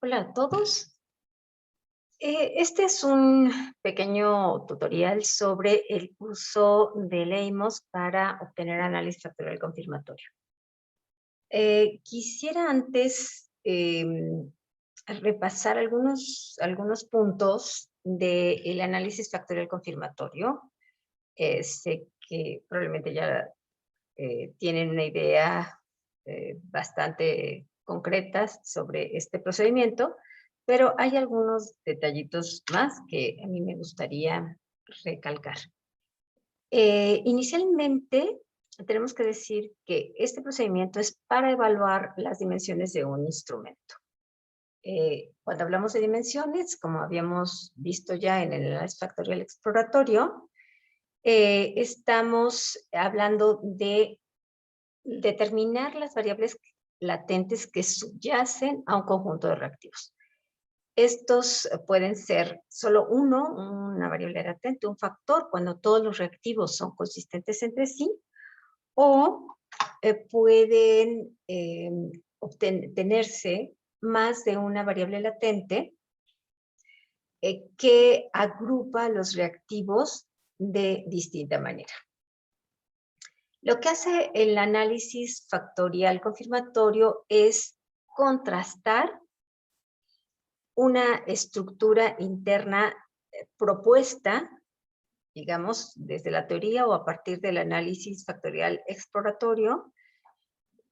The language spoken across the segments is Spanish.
Hola a todos. Este es un pequeño tutorial sobre el uso de Leimos para obtener análisis factorial confirmatorio. Quisiera antes repasar algunos puntos del análisis factorial confirmatorio. Sé que probablemente ya tienen una idea bastante concreta sobre este procedimiento, pero hay algunos detallitos más que a mí me gustaría recalcar. Inicialmente, tenemos que decir que este procedimiento es para evaluar las dimensiones de un instrumento. Cuando hablamos de dimensiones, como habíamos visto ya en el análisis factorial exploratorio, estamos hablando de determinar las variables latentes que subyacen a un conjunto de reactivos. Estos pueden ser solo una variable latente, un factor, cuando todos los reactivos son consistentes entre sí, o pueden tenerse más de una variable latente que agrupa los reactivos de distinta manera. Lo que hace el análisis factorial confirmatorio es contrastar una estructura interna propuesta, digamos, desde la teoría o a partir del análisis factorial exploratorio,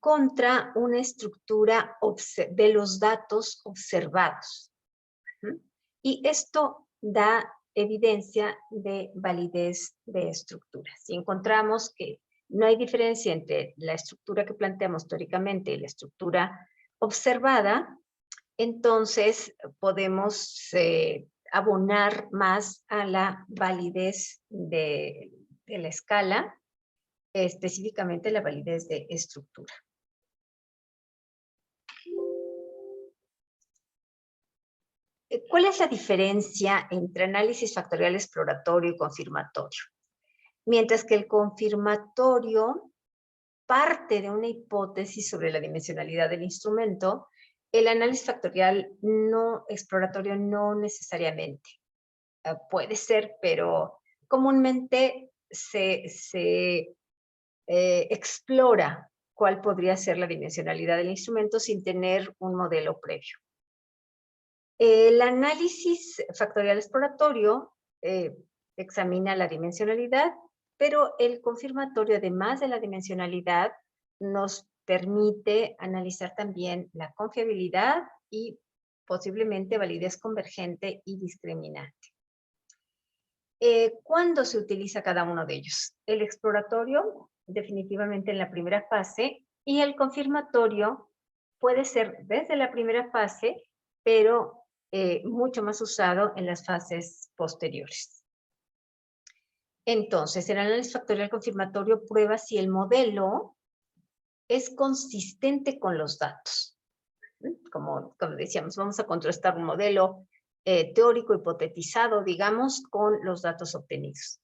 contra una estructura de los datos observados. Y esto da evidencia de validez de estructura. Si encontramos que no hay diferencia entre la estructura que planteamos teóricamente y la estructura observada, entonces podemos abonar más a la validez de la escala, específicamente la validez de estructura. ¿Cuál es la diferencia entre análisis factorial exploratorio y confirmatorio? Mientras que el confirmatorio parte de una hipótesis sobre la dimensionalidad del instrumento, el análisis factorial no exploratorio no necesariamente. Puede ser, pero comúnmente se explora cuál podría ser la dimensionalidad del instrumento sin tener un modelo previo. El análisis factorial exploratorio examina la dimensionalidad, pero el confirmatorio, además de la dimensionalidad, nos permite analizar también la confiabilidad y posiblemente validez convergente y discriminante. ¿Cuándo se utiliza cada uno de ellos? El exploratorio, definitivamente en la primera fase, y el confirmatorio puede ser desde la primera fase, pero mucho más usado en las fases posteriores. Entonces, el análisis factorial confirmatorio prueba si el modelo es consistente con los datos. Como decíamos, vamos a contrastar un modelo teórico hipotetizado, digamos, con los datos obtenidos.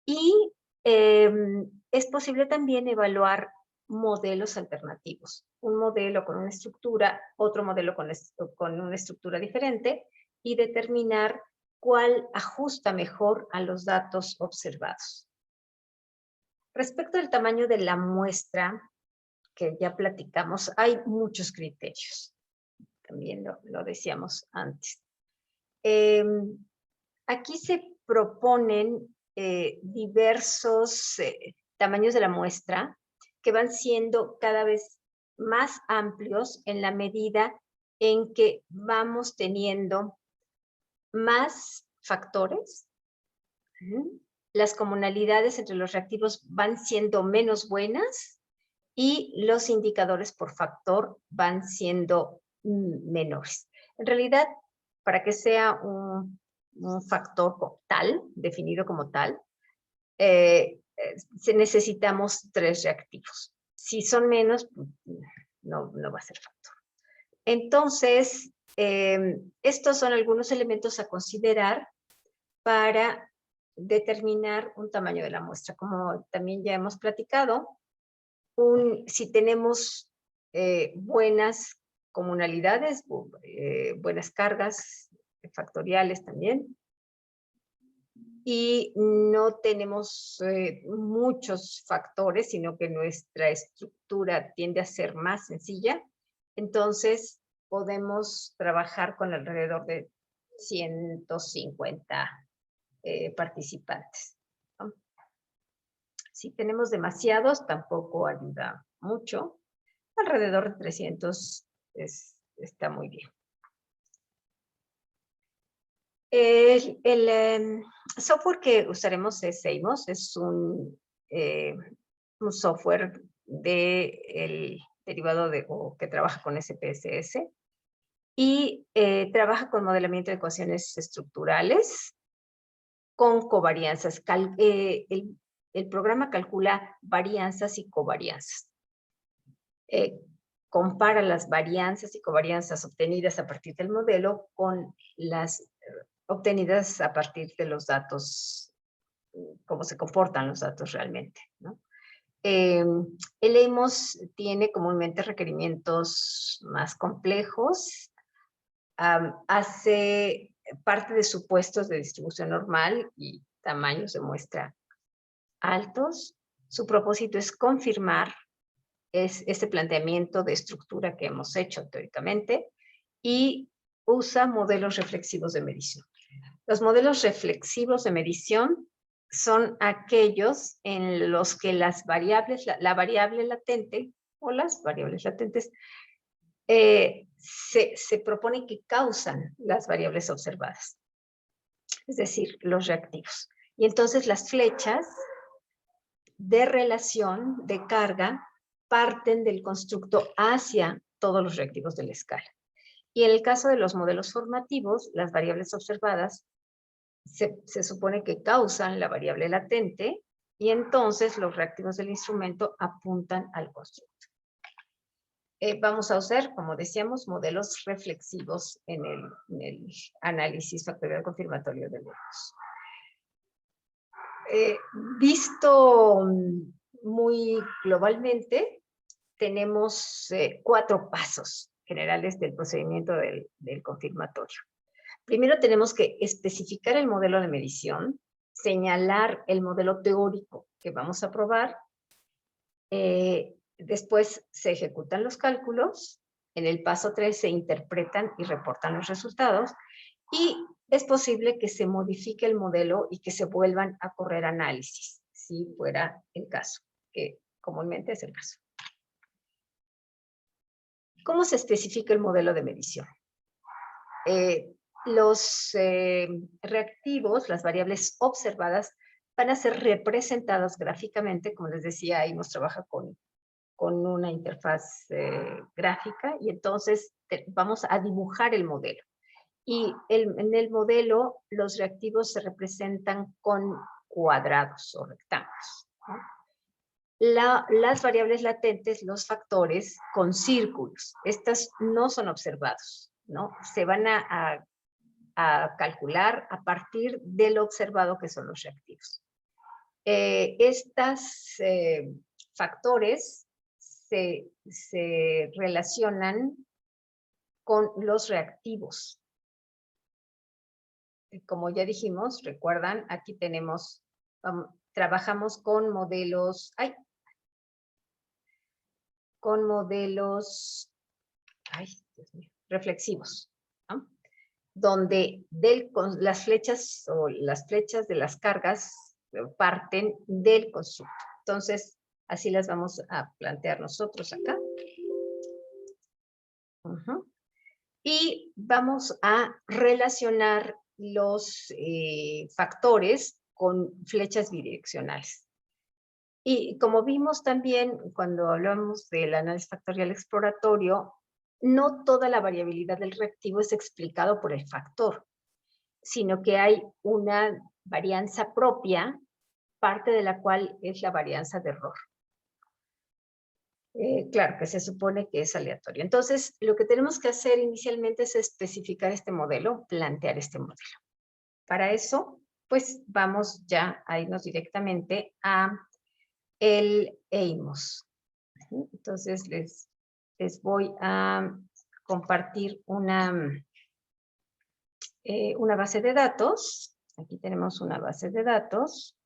Y es posible también evaluar modelos alternativos. Un modelo con una estructura, otro modelo con una estructura diferente, y determinar cuál ajusta mejor a los datos observados. Respecto al tamaño de la muestra, que ya platicamos, hay muchos criterios. También lo decíamos antes. Aquí se proponen diversos tamaños de la muestra que van siendo cada vez más amplios en la medida en que vamos teniendo más factores. Las comunalidades entre los reactivos van siendo menos buenas y los indicadores por factor van siendo menores. En realidad, para que sea un factor tal, definido como tal, necesitamos 3 reactivos. Si son menos, no va a ser factor. Entonces, estos son algunos elementos a considerar para determinar un tamaño de la muestra. Como también ya hemos platicado, si tenemos buenas comunalidades, buenas cargas factoriales también. Y no tenemos muchos factores, sino que nuestra estructura tiende a ser más sencilla. Entonces, podemos trabajar con alrededor de 150 participantes, ¿no? Si tenemos demasiados, tampoco ayuda mucho. Alrededor de 300 está muy bien. El software que usaremos es Seimos, es un software derivado o que trabaja con SPSS y trabaja con modelamiento de ecuaciones estructurales con covarianzas. El programa calcula varianzas y covarianzas. Compara las varianzas y covarianzas obtenidas a partir del modelo con las obtenidas a partir de los datos, cómo se comportan los datos realmente, ¿no? El EIMOS tiene comúnmente requerimientos más complejos, hace parte de supuestos de distribución normal y tamaños de muestra altos. Su propósito es confirmar este planteamiento de estructura que hemos hecho teóricamente y usa modelos reflexivos de medición. Los modelos reflexivos de medición son aquellos en los que las variables, la variable latente o las variables latentes se propone que causan las variables observadas, es decir, los reactivos. Y entonces las flechas de relación de carga parten del constructo hacia todos los reactivos de la escala. Y en el caso de los modelos formativos, las variables observadas se supone que causan la variable latente y entonces los reactivos del instrumento apuntan al constructo. Vamos a usar, como decíamos, modelos reflexivos en el análisis factorial confirmatorio de modelos. Visto muy globalmente, tenemos 4 pasos generales del procedimiento del confirmatorio. Primero tenemos que especificar el modelo de medición, señalar el modelo teórico que vamos a probar, después se ejecutan los cálculos, en el paso 3 se interpretan y reportan los resultados, y es posible que se modifique el modelo y que se vuelvan a correr análisis, si fuera el caso, que comúnmente es el caso. ¿Cómo se especifica el modelo de medición? Los reactivos, las variables observadas, van a ser representadas gráficamente. Como les decía, ahí nos trabaja con una interfaz gráfica, y entonces vamos a dibujar el modelo. Y en el modelo los reactivos se representan con cuadrados o rectángulos, ¿no? Las variables latentes, los factores, con círculos. Estas no son observados, ¿no? Se van a calcular a partir de lo observado, que son los reactivos. Estos factores se relacionan con los reactivos. Como ya dijimos, recuerdan, aquí tenemos, trabajamos con modelos, Dios mío, reflexivos, ¿no? Donde las flechas o las flechas de las cargas parten del constructo. Entonces, así las vamos a plantear nosotros acá. Y vamos a relacionar los factores con flechas bidireccionales. Y como vimos también cuando hablamos del análisis factorial exploratorio, no toda la variabilidad del reactivo es explicado por el factor, sino que hay una varianza propia, parte de la cual es la varianza de error. Claro, que se supone que es aleatorio. Entonces, lo que tenemos que hacer inicialmente es especificar este modelo, plantear este modelo. Para eso, pues vamos ya a irnos directamente a el EIMOS. Entonces, les voy a compartir una base de datos. Aquí tenemos una base de datos.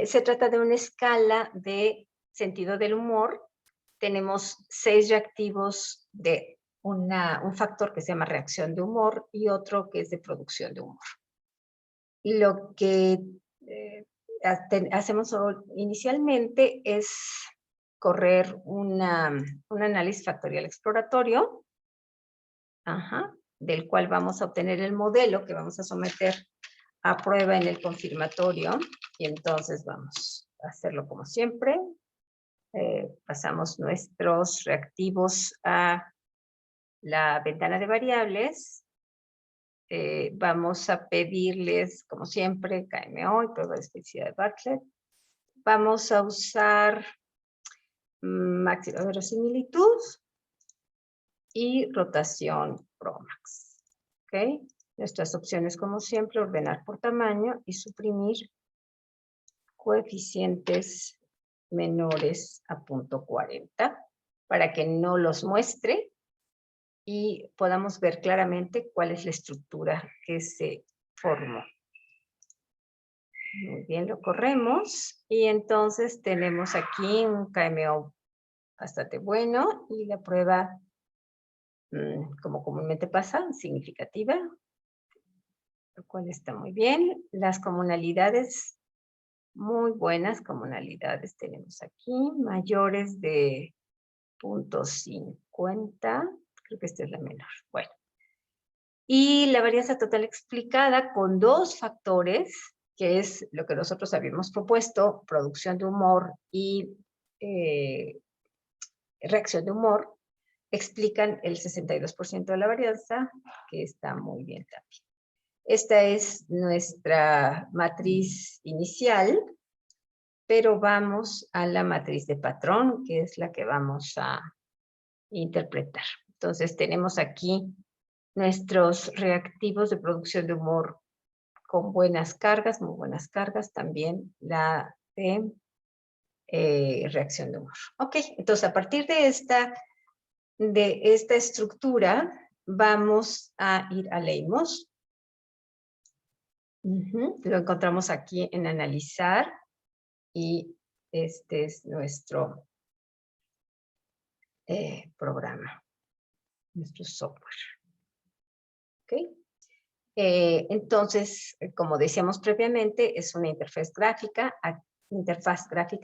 Se trata de una escala de sentido del humor. Tenemos 6 reactivos de un factor que se llama reacción de humor y otro que es de producción de humor. Lo que hacemos inicialmente es correr un análisis factorial exploratorio, del cual vamos a obtener el modelo que vamos a someter a prueba en el confirmatorio. Y entonces vamos a hacerlo como siempre. Pasamos nuestros reactivos a la ventana de variables. Vamos a pedirles, como siempre, KMO y prueba de especificidad de Bartlett. Vamos a usar máxima verosimilitud y rotación Promax. ¿Ok? Nuestras opciones, como siempre, ordenar por tamaño y suprimir coeficientes menores a 0.40 para que no los muestre y podamos ver claramente cuál es la estructura que se formó. Muy bien, lo corremos y entonces tenemos aquí un KMO bastante bueno y la prueba, como comúnmente pasa, significativa, lo cual está muy bien. Las comunalidades, muy buenas comunalidades tenemos aquí, mayores de 0.50, creo que esta es la menor. Bueno, y la varianza total explicada con 2 factores, que es lo que nosotros habíamos propuesto, producción de humor y reacción de humor, explican el 62% de la varianza, que está muy bien también. Esta es nuestra matriz inicial, pero vamos a la matriz de patrón, que es la que vamos a interpretar. Entonces tenemos aquí nuestros reactivos de producción de humor con buenas cargas, muy buenas cargas, también la de reacción de humor. Ok, entonces a partir de esta estructura vamos a ir a Leymos. Lo encontramos aquí en analizar y este es nuestro programa, nuestro software. ¿Ok? Entonces, como decíamos previamente, es una interfaz gráfica.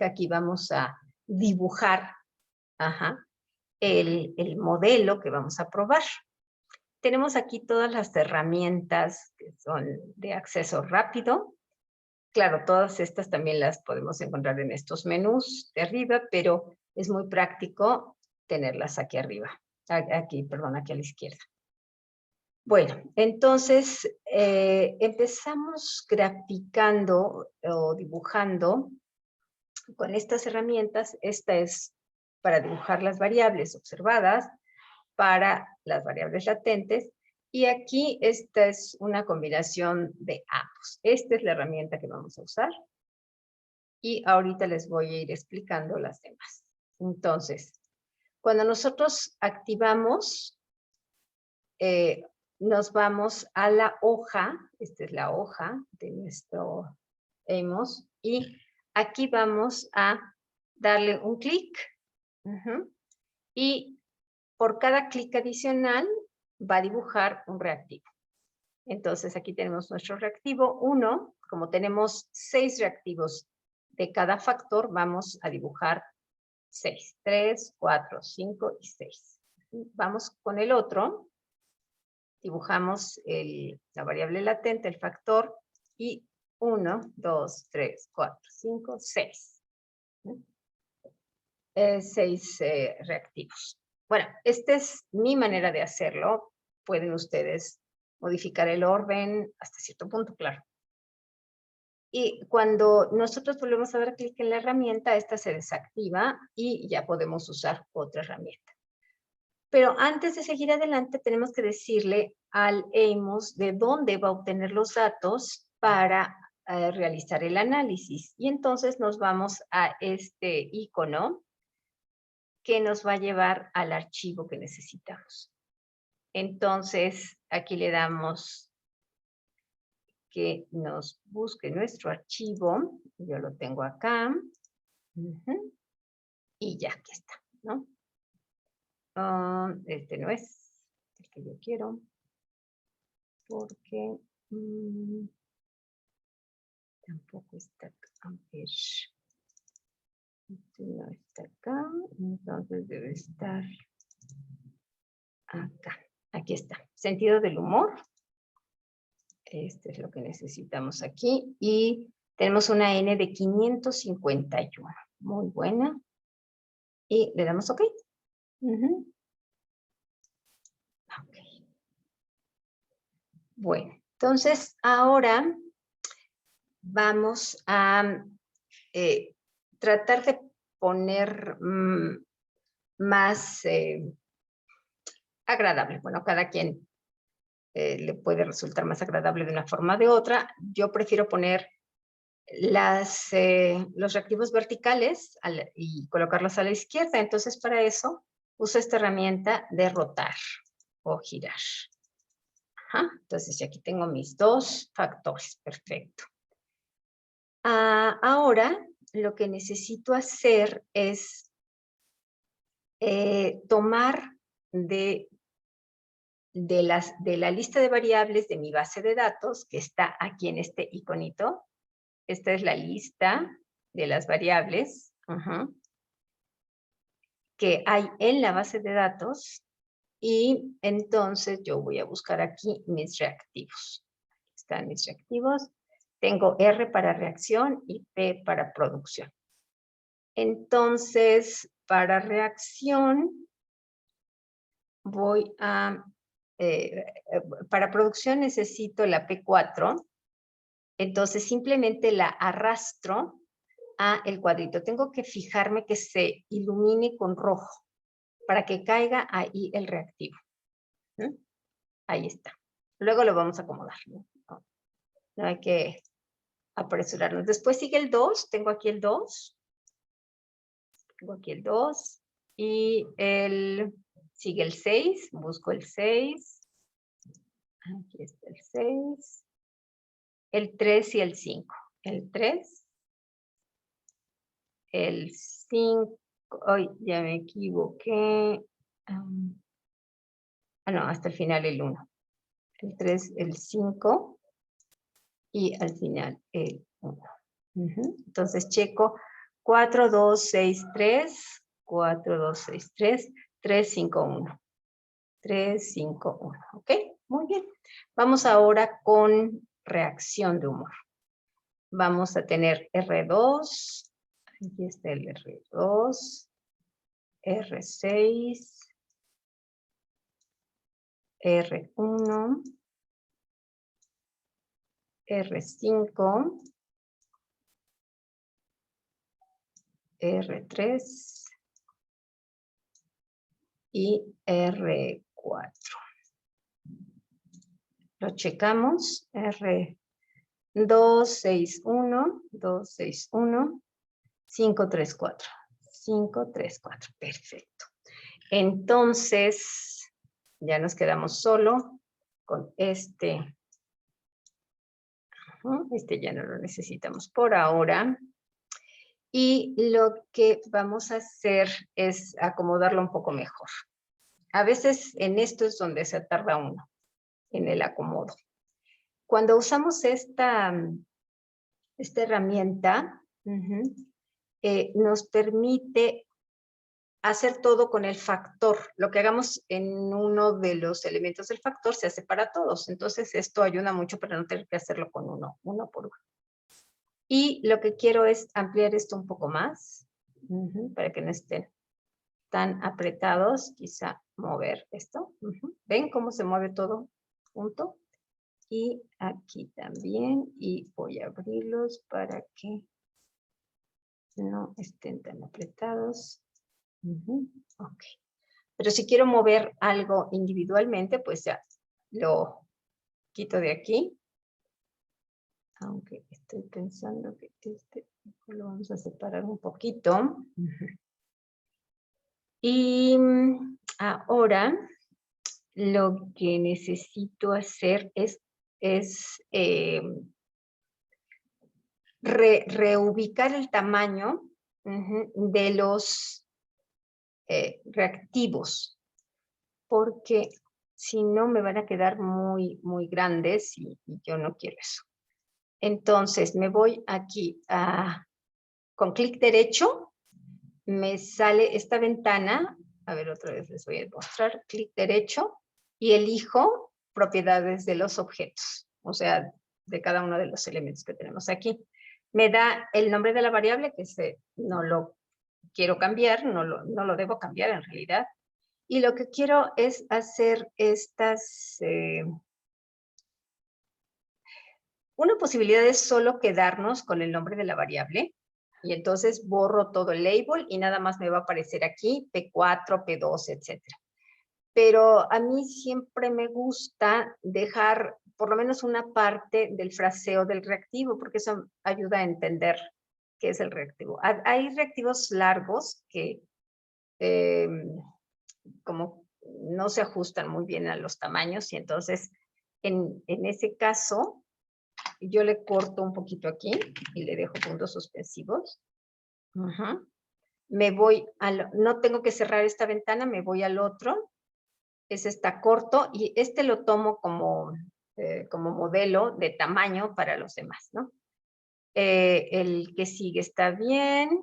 Aquí vamos a dibujar el modelo que vamos a probar. Tenemos aquí todas las herramientas que son de acceso rápido. Claro, todas estas también las podemos encontrar en estos menús de arriba, pero es muy práctico tenerlas aquí arriba. Aquí a la izquierda. Bueno, entonces empezamos graficando o dibujando con estas herramientas. Esta es para dibujar las variables observadas, para las variables latentes, y aquí esta es una combinación de ambos. Esta es la herramienta que vamos a usar, y ahorita les voy a ir explicando las demás. Entonces, cuando nosotros activamos, nos vamos a la hoja, esta es la hoja de nuestro EMOS, y aquí vamos a darle un clic, y por cada clic adicional va a dibujar un reactivo. Entonces aquí tenemos nuestro reactivo 1, como tenemos 6 reactivos de cada factor, vamos a dibujar 6, 3, 4, 5 y 6. Vamos con el otro. Dibujamos la variable latente, el factor, y 1, 2, 3, 4, 5, 6. 6 reactivos. Bueno, esta es mi manera de hacerlo. Pueden ustedes modificar el orden hasta cierto punto, claro. Y cuando nosotros volvemos a dar clic en la herramienta, esta se desactiva y ya podemos usar otra herramienta. Pero antes de seguir adelante, tenemos que decirle al EIMOS de dónde va a obtener los datos para realizar el análisis. Y entonces nos vamos a este icono que nos va a llevar al archivo que necesitamos. Entonces, aquí le damos que nos busque nuestro archivo. Yo lo tengo acá. Y ya, aquí está, ¿no? Este no es el que yo quiero. Porque tampoco está acá. A ver. Este no está acá. Entonces debe estar acá. Aquí está. Sentido del humor. Este es lo que necesitamos aquí. Y tenemos una N de 551. Muy buena. Y le damos OK. OK. Bueno, entonces ahora vamos a tratar de poner más agradable. Bueno, cada quien le puede resultar más agradable de una forma o de otra. Yo prefiero poner los reactivos verticales y colocarlos a la izquierda. Entonces, para eso, uso esta herramienta de rotar o girar. Ajá. Entonces, aquí tengo mis dos factores. Perfecto. Ahora, lo que necesito hacer es tomar de la lista de variables de mi base de datos, que está aquí en este iconito. Esta es la lista de las variables que hay en la base de datos. Y entonces yo voy a buscar aquí mis reactivos. Aquí están mis reactivos. Tengo R para reacción y P para producción. Entonces, para reacción, voy a... para producción necesito la P4. Entonces, simplemente la arrastro a el cuadrito. Tengo que fijarme que se ilumine con rojo para que caiga ahí el reactivo. Ahí está. Luego lo vamos a acomodar. No hay que apresurarnos. Después sigue el 2. Tengo aquí el 2. Tengo aquí el 2. Y sigue el 6. Busco el 6. Aquí está el 6. El 3 y el 5. El 3. El 5. Ay, ya me equivoqué. No, hasta el final el 1. El 3, el 5. Y al final el 1. Entonces checo 4, 2, 6, 3. 4, 2, 6, 3. 3, 5, 1. 3, 5, 1. ¿Ok? Muy bien. Vamos ahora con reacción de humor. Vamos a tener R2. Aquí está el R2. R6. R1. R5. R3. Y R4. Lo checamos. R261, 261, 534. 534. Perfecto. Entonces, ya nos quedamos solo con este. Este ya no lo necesitamos por ahora. Y lo que vamos a hacer es acomodarlo un poco mejor. A veces en esto es donde se tarda uno, en el acomodo. Cuando usamos esta herramienta, nos permite hacer todo con el factor. Lo que hagamos en uno de los elementos del factor se hace para todos. Entonces esto ayuda mucho para no tener que hacerlo con uno por uno. Y lo que quiero es ampliar esto un poco más, para que no estén tan apretados. Quizá mover esto. ¿Ven cómo se mueve todo junto? Y aquí también. Y voy a abrirlos para que no estén tan apretados. Ok. Pero si quiero mover algo individualmente, pues ya lo quito de aquí. aunque estoy pensando que lo vamos a separar un poquito. Y ahora lo que necesito hacer es reubicar el tamaño de los reactivos, porque si no me van a quedar muy, muy grandes y yo no quiero eso. Entonces me voy aquí con clic derecho, me sale esta ventana, a ver otra vez les voy a mostrar, clic derecho y elijo propiedades de los objetos, o sea, de cada uno de los elementos que tenemos aquí. Me da el nombre de la variable, que no lo quiero cambiar, no lo debo cambiar en realidad. Y lo que quiero es hacer una posibilidad es solo quedarnos con el nombre de la variable. Y entonces borro todo el label y nada más me va a aparecer aquí P4, P2, etc. Pero a mí siempre me gusta dejar por lo menos una parte del fraseo del reactivo, porque eso ayuda a entender qué es el reactivo. Hay reactivos largos que como no se ajustan muy bien a los tamaños y entonces en ese caso yo le corto un poquito aquí y le dejo puntos suspensivos. Me voy no tengo que cerrar esta ventana, me voy al otro. Ese está corto y lo tomo como modelo de tamaño para los demás, ¿no? El que sigue está bien,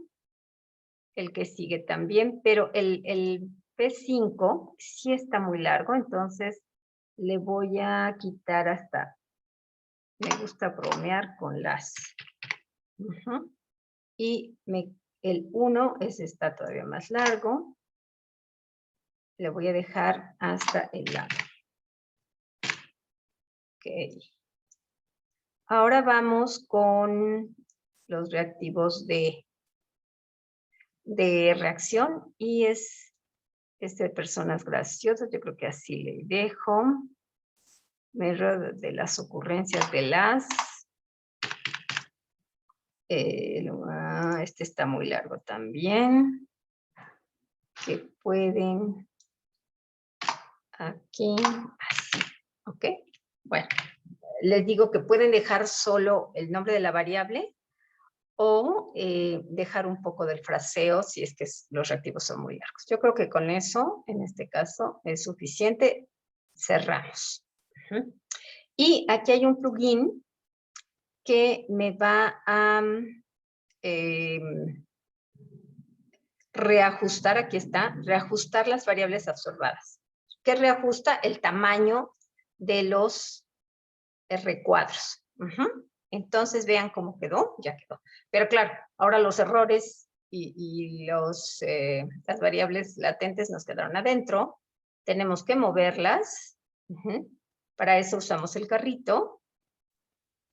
el que sigue también, pero el P5 sí está muy largo, entonces le voy a quitar hasta, me gusta bromear con las. Y el 1 está todavía más largo, le voy a dejar hasta el lado. Ok. Ahora vamos con los reactivos de reacción y es personas graciosas, yo creo que así le dejo. Me río de las ocurrencias de las. Este está muy largo también. Que pueden aquí, así, ¿ok? Bueno, les digo que pueden dejar solo el nombre de la variable o dejar un poco del fraseo si es que los reactivos son muy largos. Yo creo que con eso, en este caso, es suficiente. Cerramos. Y aquí hay un plugin que me va a reajustar, aquí está, reajustar las variables absorbadas. ¿Qué reajusta? El tamaño de los recuadros. Entonces vean cómo quedó, ya quedó. Pero claro, ahora los errores y las variables latentes nos quedaron adentro. Tenemos que moverlas. Para eso usamos el carrito.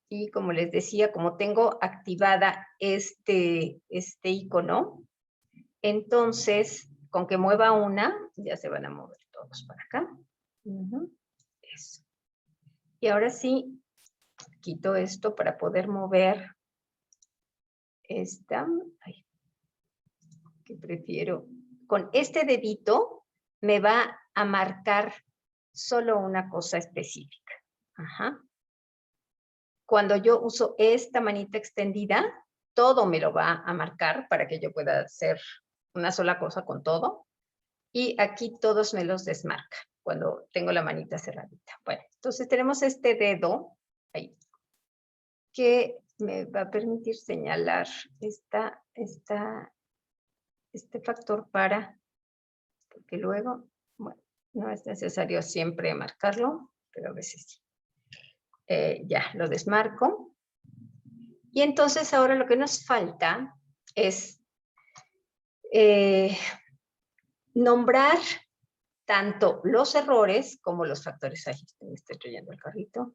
Y como les decía, como tengo activada este icono, entonces con que mueva una, ya se van a mover todos para acá. Eso. Y ahora sí, quito esto para poder mover esta. Ay, que prefiero. Con este dedito me va a marcar solo una cosa específica. Cuando yo uso esta manita extendida, todo me lo va a marcar para que yo pueda hacer una sola cosa con todo. Y aquí todos me los desmarca cuando tengo la manita cerradita. Bueno, entonces tenemos este dedo ahí que me va a permitir señalar este factor porque luego, bueno, no es necesario siempre marcarlo, pero a veces sí. Ya, lo desmarco. Y entonces ahora lo que nos falta es nombrar tanto los errores como los factores. Ahí me estoy trayendo el carrito.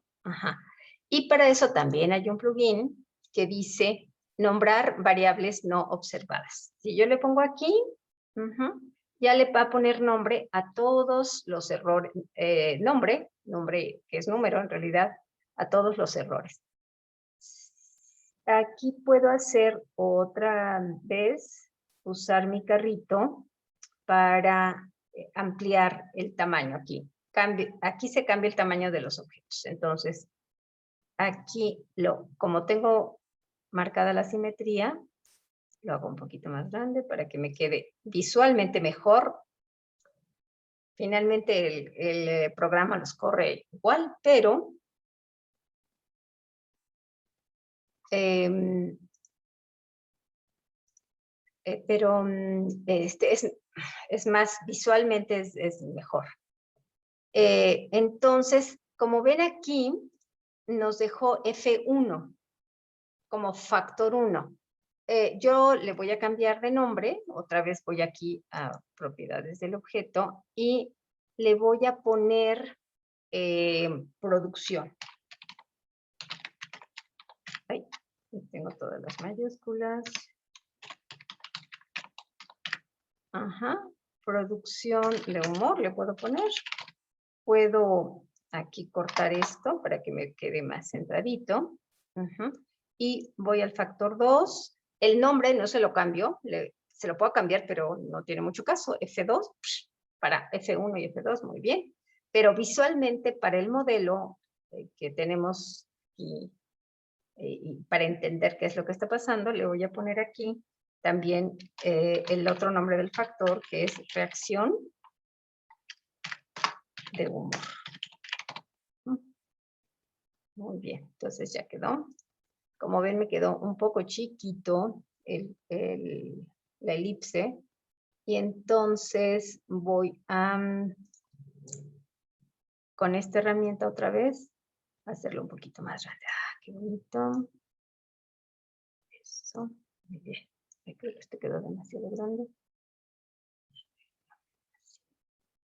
Y para eso también hay un plugin que dice nombrar variables no observadas. Si yo le pongo aquí, ya le va a poner nombre a todos los errores, nombre que es número en realidad, a todos los errores. aquí puedo hacer otra vez, usar mi carrito para ampliar el tamaño aquí. Aquí se cambia el tamaño de los objetos. Entonces, aquí, como tengo marcada la simetría, lo hago un poquito más grande para que me quede visualmente mejor. Finalmente el programa los corre igual, pero es más, visualmente es mejor. Entonces, como ven aquí, nos dejó F1 como factor 1. Yo le voy a cambiar de nombre, otra vez voy aquí a propiedades del objeto y le voy a poner producción. Ay, tengo todas las mayúsculas. Ajá, producción de humor le puedo poner. Puedo aquí cortar esto para que me quede más centradito. Y voy al factor 2. El nombre no se lo cambio, se lo puedo cambiar, pero no tiene mucho caso. F2 para F1 y F2, muy bien. Pero visualmente para el modelo que tenemos y para entender qué es lo que está pasando, le voy a poner aquí también el otro nombre del factor, que es reacción de humor. Muy bien, entonces ya quedó. Como ven, me quedó un poco chiquito la elipse. Y entonces voy a, con esta herramienta otra vez, hacerlo un poquito más grande. ¡Ah, qué bonito! Eso, muy bien. Creo que este quedó demasiado grande.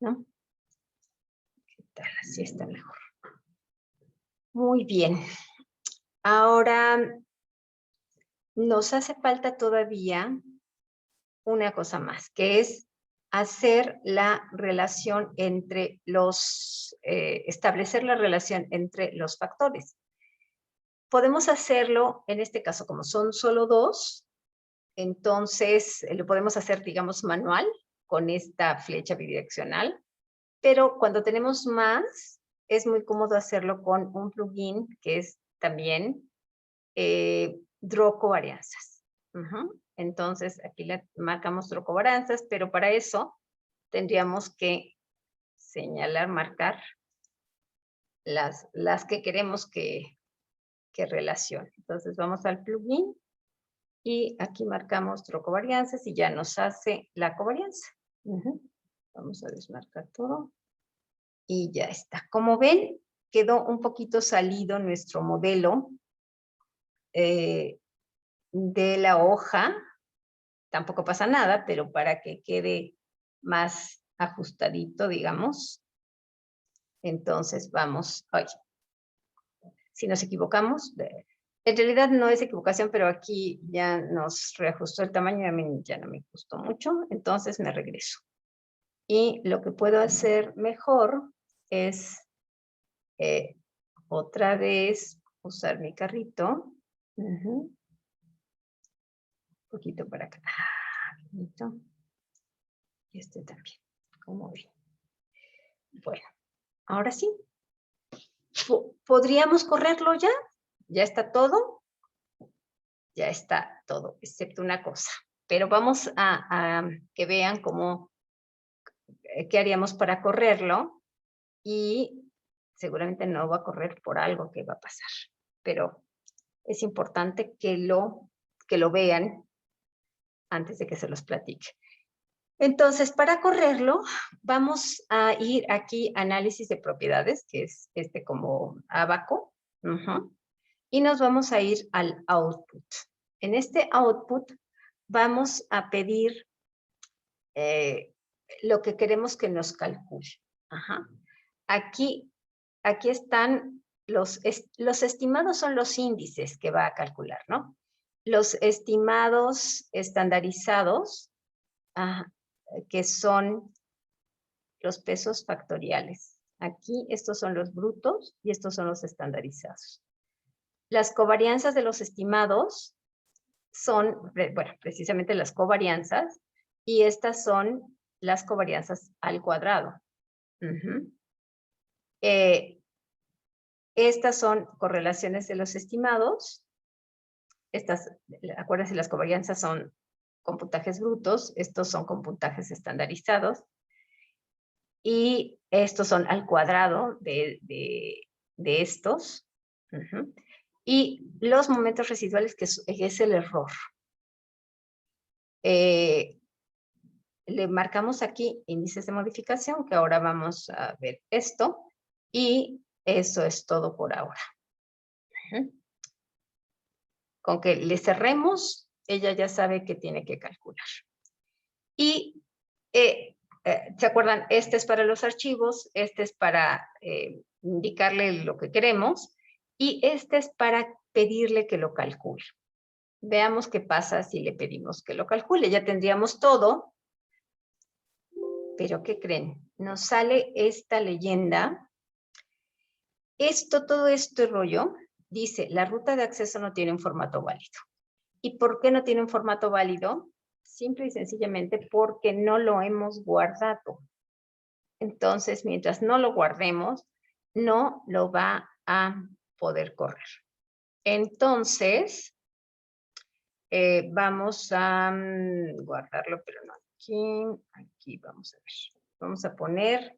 ¿No? ¿Qué tal? Así está mejor. Muy bien. Ahora, nos hace falta todavía una cosa más, que es hacer la relación entre establecer la relación entre los factores. Podemos hacerlo, en este caso, como son solo dos, entonces lo podemos hacer, digamos, manual, con esta flecha bidireccional, pero cuando tenemos más, es muy cómodo hacerlo con un plugin que es también draw covarianzas. Entonces, aquí le marcamos draw covarianzas, pero para eso tendríamos que señalar, marcar las que queremos que relacione. Entonces, vamos al plugin y aquí marcamos draw covarianzas y ya nos hace la covarianza. Vamos a desmarcar todo. Y ya está. Como ven, quedó un poquito salido nuestro modelo de la hoja. Tampoco pasa nada, pero para que quede más ajustadito, digamos. Entonces vamos, si nos equivocamos, en realidad no es equivocación, pero aquí ya nos reajustó el tamaño y a mí ya no me gustó mucho, entonces me regreso. Y lo que puedo hacer mejor es otra vez usar mi carrito. Un poquito para acá. Bonito. Y este también, como ven. Bueno, ahora sí. ¿Podríamos correrlo ya? ¿Ya está todo? Ya está todo, excepto una cosa. Pero vamos a que vean cómo, qué haríamos para correrlo. Y seguramente no va a correr por algo que va a pasar. Pero es importante que lo vean antes de que se los platique. Entonces, para correrlo, vamos a ir aquí a análisis de propiedades, que es como abaco. Y nos vamos a ir al output. En este output vamos a pedir lo que queremos que nos calcule. Aquí están los estimados, son los índices que va a calcular, ¿no? Los estimados estandarizados, que son los pesos factoriales. Aquí estos son los brutos y estos son los estandarizados. Las covarianzas de los estimados son, bueno, precisamente las covarianzas, y estas son las covarianzas al cuadrado. Estas son correlaciones de los estimados. Estas, acuérdense, las covarianzas son con puntajes brutos, estos son con puntajes estandarizados, y estos son al cuadrado de estos. Y los momentos residuales, que es el error. Le marcamos aquí índices de modificación, que ahora vamos a ver esto, y eso es todo por ahora. Con que le cerremos, ella ya sabe que tiene que calcular. Y, ¿se acuerdan? Este es para los archivos, este es para indicarle lo que queremos, y este es para pedirle que lo calcule. Veamos qué pasa si le pedimos que lo calcule. Ya tendríamos todo, pero ¿qué creen? Nos sale esta leyenda. Todo este rollo dice, la ruta de acceso no tiene un formato válido. ¿Y por qué no tiene un formato válido? Simple y sencillamente porque no lo hemos guardado. Entonces, mientras no lo guardemos, no lo va a poder correr. Entonces, vamos a guardarlo, pero no aquí vamos a ver. Vamos a poner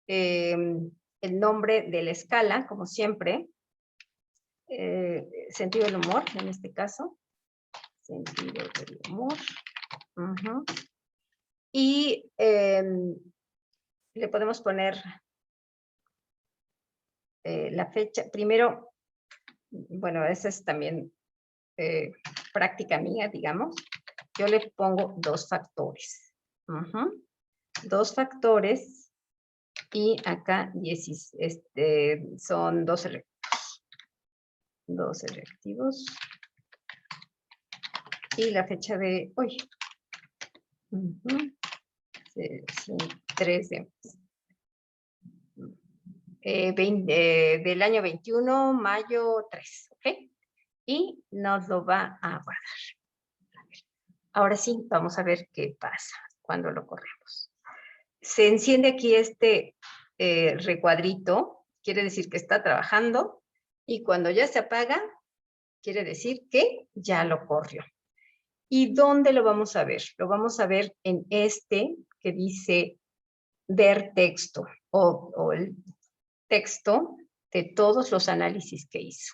el nombre de la escala, como siempre. Sentido del humor, en este caso. Sentido del humor. Y le podemos poner la fecha. Primero, bueno, esa es también práctica mía, digamos. Yo le pongo 2 factores. 2 factores. Y acá son 12 reactivos. 12 reactivos. Y la fecha de hoy. 3 del año 21, mayo 3. ¿Ok? Y nos lo va a guardar. Ahora sí, vamos a ver qué pasa cuando lo corremos. Se enciende aquí este recuadrito, quiere decir que está trabajando, y cuando ya se apaga, quiere decir que ya lo corrió. ¿Y dónde lo vamos a ver? Lo vamos a ver en este que dice ver texto, o el texto de todos los análisis que hizo.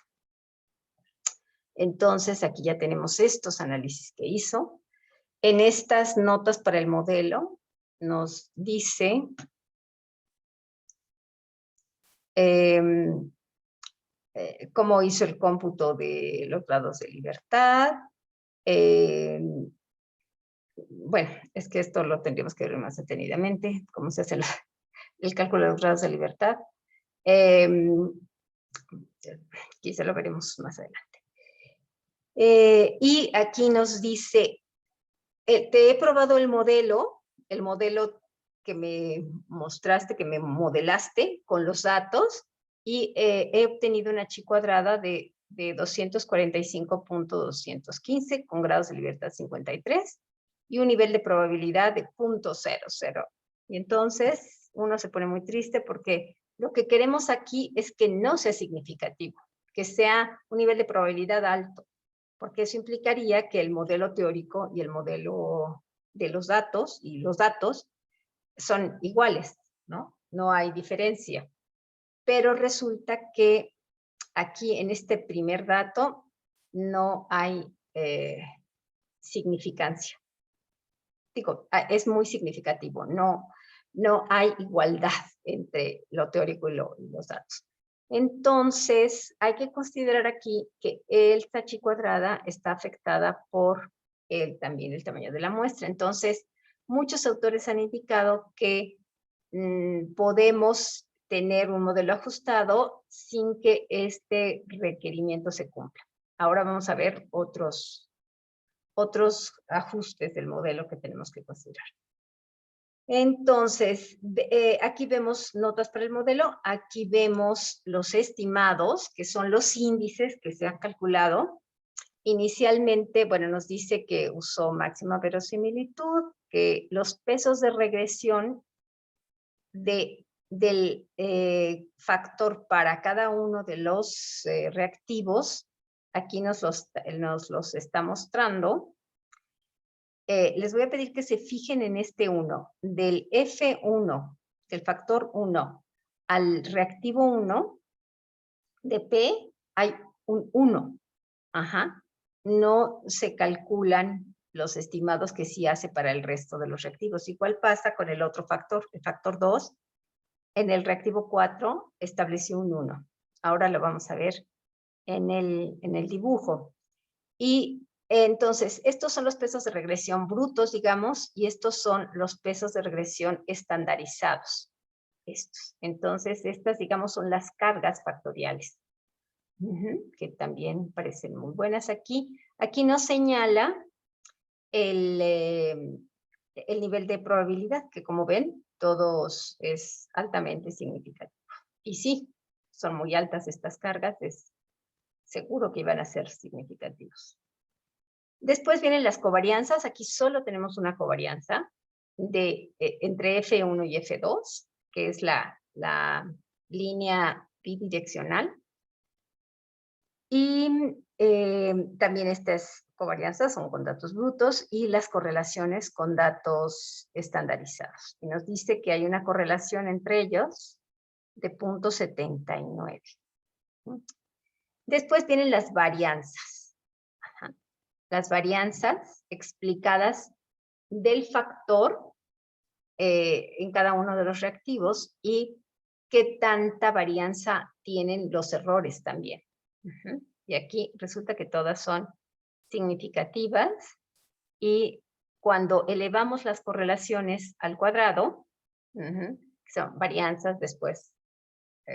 Entonces, aquí ya tenemos estos análisis que hizo. En estas notas para el modelo nos dice cómo hizo el cómputo de los grados de libertad. Bueno, es que esto lo tendríamos que ver más detenidamente, cómo se hace el cálculo de los grados de libertad. Quizá lo veremos más adelante. Y aquí nos dice, te he probado el modelo que me mostraste, que me modelaste con los datos, y he obtenido una chi cuadrada de 245.215 con grados de libertad 53 y un nivel de probabilidad de 0.00. Y entonces uno se pone muy triste porque lo que queremos aquí es que no sea significativo, que sea un nivel de probabilidad alto, porque eso implicaría que el modelo teórico y el modelo de los datos y los datos son iguales, ¿no? No hay diferencia. Pero resulta que aquí en este primer dato no hay significancia. Digo, es muy significativo, no hay igualdad entre lo teórico y los datos. Entonces, hay que considerar aquí que esta chi cuadrada está afectada por también el tamaño de la muestra. Entonces, muchos autores han indicado que podemos tener un modelo ajustado sin que este requerimiento se cumpla. Ahora vamos a ver otros ajustes del modelo que tenemos que considerar. Entonces, aquí vemos notas para el modelo, aquí vemos los estimados, que son los índices que se han calculado. Inicialmente, bueno, nos dice que usó máxima verosimilitud, que los pesos de regresión del factor para cada uno de los reactivos, aquí nos los está mostrando. Les voy a pedir que se fijen en este 1, del F1, del factor 1 al reactivo 1, de P hay un 1. Ajá. No se calculan los estimados que sí hace para el resto de los reactivos. Igual pasa con el otro factor, el factor 2. En el reactivo 4 estableció un 1. Ahora lo vamos a ver en el dibujo. Y entonces, estos son los pesos de regresión brutos, digamos, y estos son los pesos de regresión estandarizados. Estos. Entonces, estas, digamos, son las cargas factoriales, que también parecen muy buenas aquí. Aquí nos señala el nivel de probabilidad, que como ven, todos es altamente significativo. Y sí, son muy altas estas cargas, es seguro que iban a ser significativos. Después vienen las covarianzas. Aquí solo tenemos una covarianza entre F1 y F2, que es la línea bidireccional. Y también estas covarianzas son con datos brutos y las correlaciones con datos estandarizados. Y nos dice que hay una correlación entre ellos de 0.79. Después vienen las varianzas. Ajá. Las varianzas explicadas del factor en cada uno de los reactivos y qué tanta varianza tienen los errores también. Y aquí resulta que todas son significativas y cuando elevamos las correlaciones al cuadrado, son varianzas, después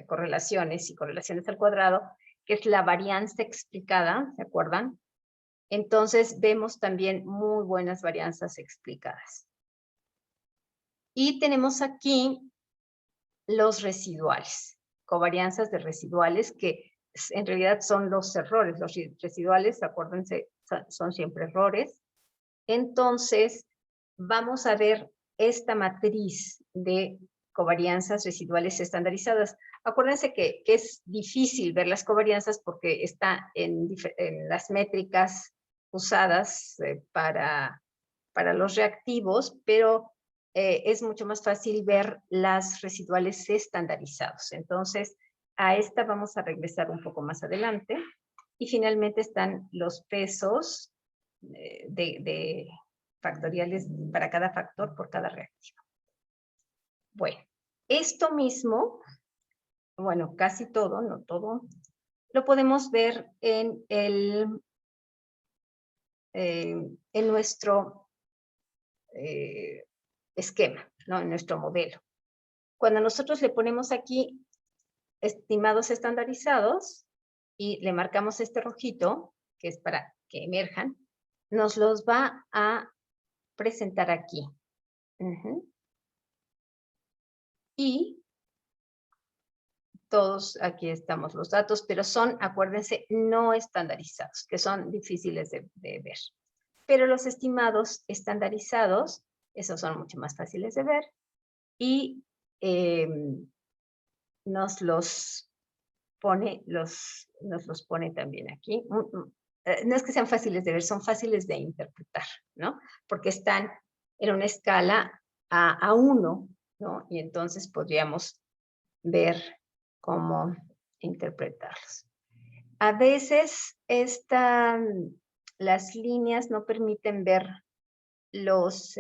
correlaciones y correlaciones al cuadrado, que es la varianza explicada, ¿se acuerdan? Entonces vemos también muy buenas varianzas explicadas. Y tenemos aquí los residuales, covarianzas de residuales que en realidad son los errores. Los residuales, acuérdense, son siempre errores. Entonces, vamos a ver esta matriz de covarianzas residuales estandarizadas. Acuérdense que es difícil ver las covarianzas porque está en las métricas usadas para los reactivos, pero es mucho más fácil ver las residuales estandarizados. Entonces, a esta vamos a regresar un poco más adelante. Y finalmente están los pesos de factoriales para cada factor por cada reactivo. Bueno, esto mismo, bueno, casi todo, no todo, lo podemos ver en nuestro esquema, ¿no? En nuestro modelo. Cuando nosotros le ponemos aquí estimados estandarizados y le marcamos este rojito, que es para que emerjan, nos los va a presentar aquí. Y todos aquí estamos los datos, pero son, acuérdense, no estandarizados, que son difíciles de ver. Pero los estimados estandarizados, esos son mucho más fáciles de ver y nos los pone también aquí. No es que sean fáciles de ver, son fáciles de interpretar, ¿no? Porque están en una escala a 1, ¿no? Y entonces podríamos ver cómo interpretarlos. A veces las líneas no permiten ver los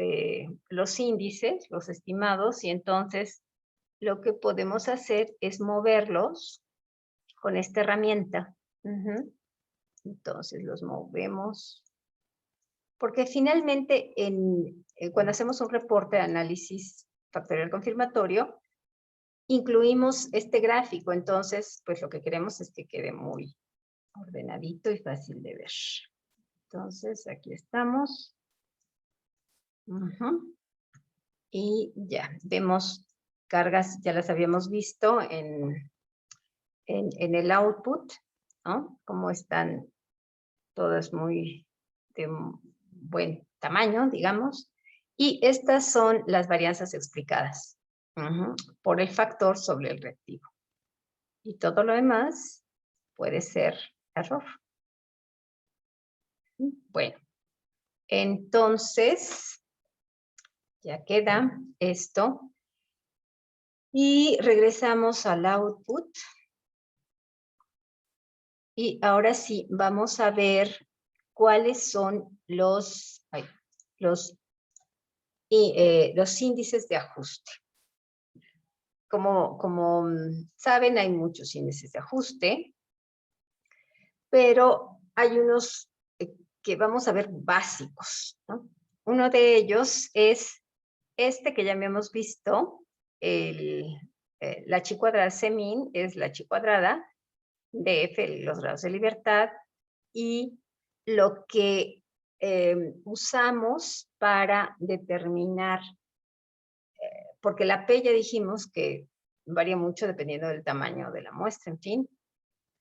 índices, los estimados, y entonces lo que podemos hacer es moverlos con esta herramienta. Entonces los movemos. Porque finalmente cuando hacemos un reporte de análisis factorial confirmatorio, incluimos este gráfico, entonces pues lo que queremos es que quede muy ordenadito y fácil de ver. Entonces aquí estamos. Y ya, vemos cargas, ya las habíamos visto en el output, ¿no? Cómo están todas muy de un buen tamaño, digamos. Y estas son las varianzas explicadas por el factor sobre el reactivo. Y todo lo demás puede ser error. Bueno, entonces ya queda esto. Y regresamos al output. Y ahora sí, vamos a ver cuáles son los índices de ajuste. Como saben, hay muchos índices de ajuste, pero hay unos que vamos a ver básicos, ¿no? Uno de ellos es este que ya habíamos visto, la chi cuadrada C-min es la chi cuadrada de F, los grados de libertad, y lo que usamos para determinar, porque la P ya dijimos que varía mucho dependiendo del tamaño de la muestra, en fin,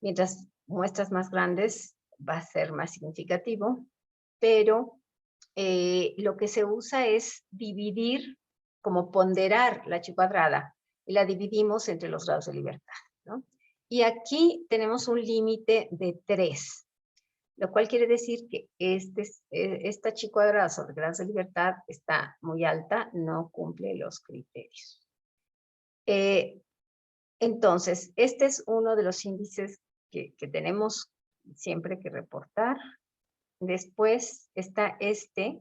mientras muestras más grandes va a ser más significativo, pero lo que se usa es dividir, como ponderar la chi cuadrada, y la dividimos entre los grados de libertad, ¿no? Y aquí tenemos un límite de 3, lo cual quiere decir que esta chi cuadrada sobre grados de libertad está muy alta, no cumple los criterios. Entonces, este es uno de los índices que tenemos siempre que reportar. Después está este,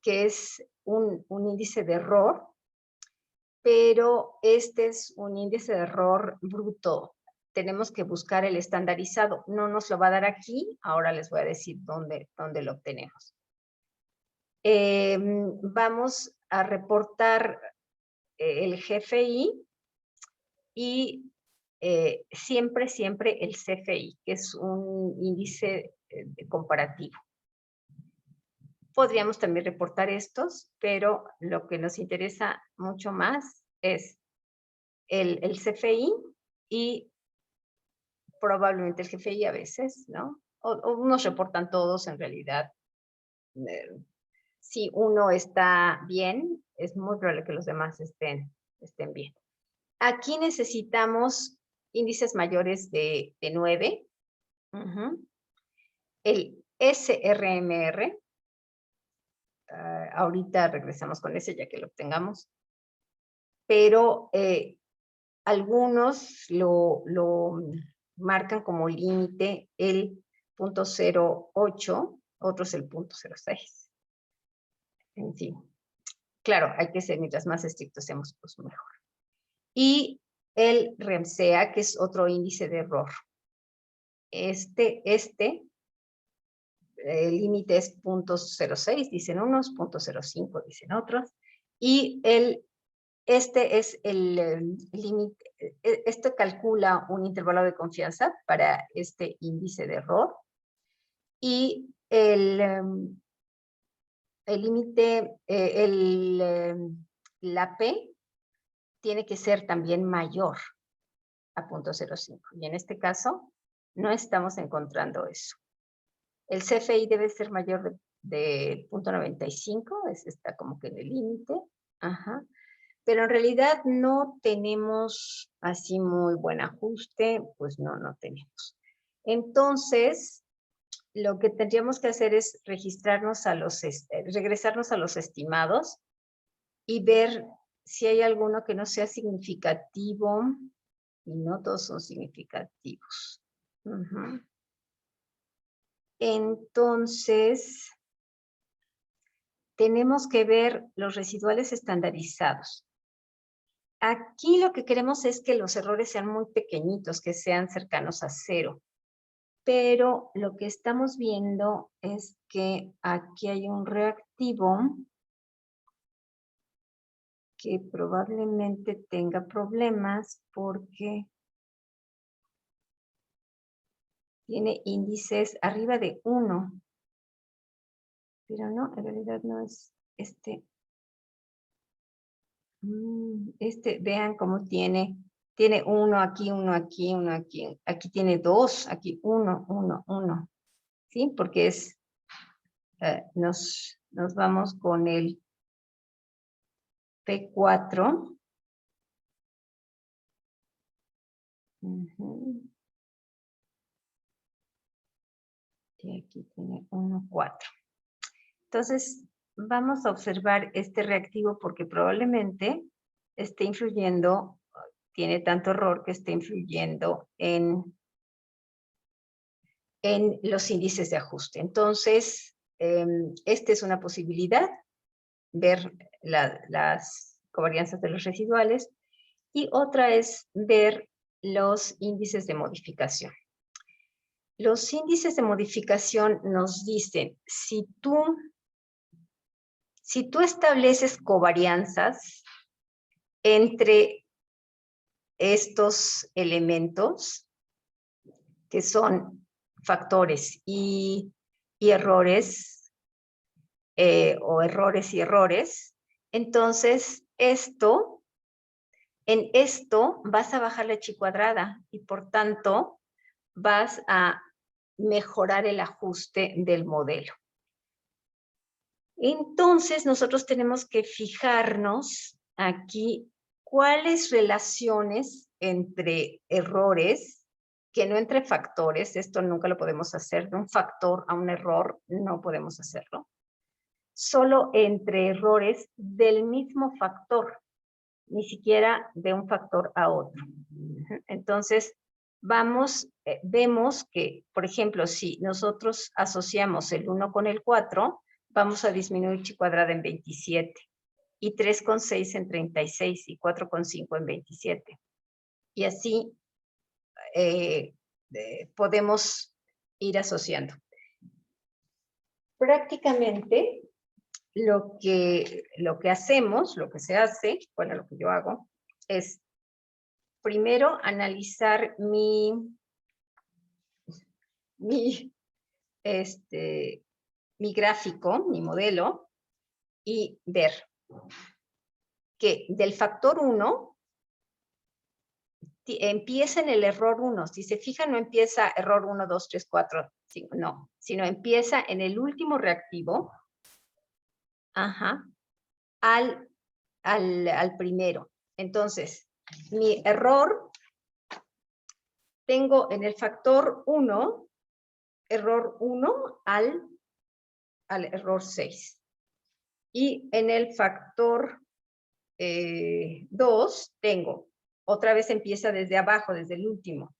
que es un índice de error, pero este es un índice de error bruto. Tenemos que buscar el estandarizado. No nos lo va a dar aquí, ahora les voy a decir dónde lo obtenemos. Vamos a reportar el GFI y siempre el CFI, que es un índice comparativo. Podríamos también reportar estos, pero lo que nos interesa mucho más es el CFI y probablemente el GFI a veces, ¿no? O unos reportan todos en realidad. Si uno está bien, es muy probable que los demás estén bien. Aquí necesitamos índices mayores de 9. El SRMR, ahorita regresamos con ese ya que lo obtengamos, pero algunos lo marcan como límite el 0.08, otros el 0.06. En fin, claro, hay que ser, mientras más estrictos seamos, pues mejor. Y el REMSEA, que es otro índice de error. El límite es 0.06, dicen unos, 0.05, dicen otros. Y este es el límite, este calcula un intervalo de confianza para este índice de error. Y el límite, la P tiene que ser también mayor a 0.05. Y en este caso, no estamos encontrando eso. El CFI debe ser mayor de 0.95, está como que en el límite. Ajá. Pero en realidad no tenemos así muy buen ajuste, pues no tenemos. Entonces, lo que tendríamos que hacer es regresarnos a los estimados y ver si hay alguno que no sea significativo, y no todos son significativos. Entonces, tenemos que ver los residuales estandarizados. Aquí lo que queremos es que los errores sean muy pequeñitos, que sean cercanos a 0. Pero lo que estamos viendo es que aquí hay un reactivo que probablemente tenga problemas porque tiene índices arriba de 1. Pero no, en realidad no es este. Vean cómo tiene uno aquí, uno aquí, uno aquí. Aquí tiene dos, aquí uno, uno, uno. ¿Sí? Porque nos vamos con el P4. Y aquí tiene 1, 4. Entonces, vamos a observar este reactivo porque probablemente esté influyendo, tiene tanto error que esté influyendo en los índices de ajuste. Entonces, esta es una posibilidad, ver las covarianzas de los residuales, y otra es ver los índices de modificación. Los índices de modificación nos dicen, si tú estableces covarianzas entre estos elementos, que son factores y errores, o errores y errores, entonces en esto vas a bajar la chi cuadrada y por tanto vas a mejorar el ajuste del modelo. Entonces, nosotros tenemos que fijarnos aquí cuáles relaciones entre errores, que no entre factores, esto nunca lo podemos hacer, de un factor a un error no podemos hacerlo, solo entre errores del mismo factor, ni siquiera de un factor a otro. Entonces, vemos que, por ejemplo, si nosotros asociamos el 1 con el 4, vamos a disminuir chi cuadrada en 27, y 3,6 en 36, y 4,5 en 27. Y así podemos ir asociando. Prácticamente lo que hacemos, lo que se hace, bueno, lo que yo hago, es primero analizar mi gráfico, mi modelo, y ver que del factor 1 empieza en el error 1. Si se fijan, no empieza error 1, 2, 3, 4, 5, no, sino empieza en el último reactivo, al primero. Entonces, mi error, tengo en el factor 1, error 1 al error 6. Y en el factor 2 tengo, otra vez empieza desde abajo, desde el último,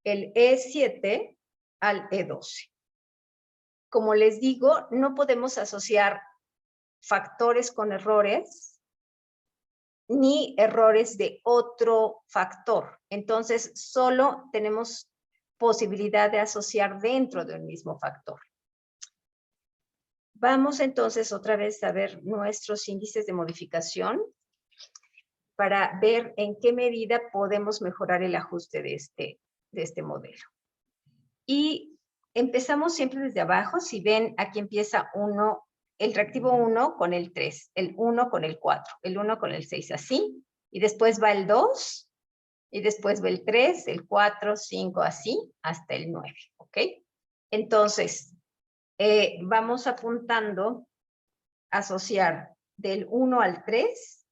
el E7 al E12. Como les digo, no podemos asociar factores con errores, ni errores de otro factor. Entonces, solo tenemos posibilidad de asociar dentro del mismo factor. Vamos entonces otra vez a ver nuestros índices de modificación para ver en qué medida podemos mejorar el ajuste de este modelo. Y empezamos siempre desde abajo. Si ven, aquí empieza el reactivo 1 con el 3, el 1 con el 4, el 1 con el 6, así. Y después va el 2, y después va el 3, el 4, 5, así, hasta el 9, ¿ok? Entonces, vamos apuntando a asociar del 1 al 3,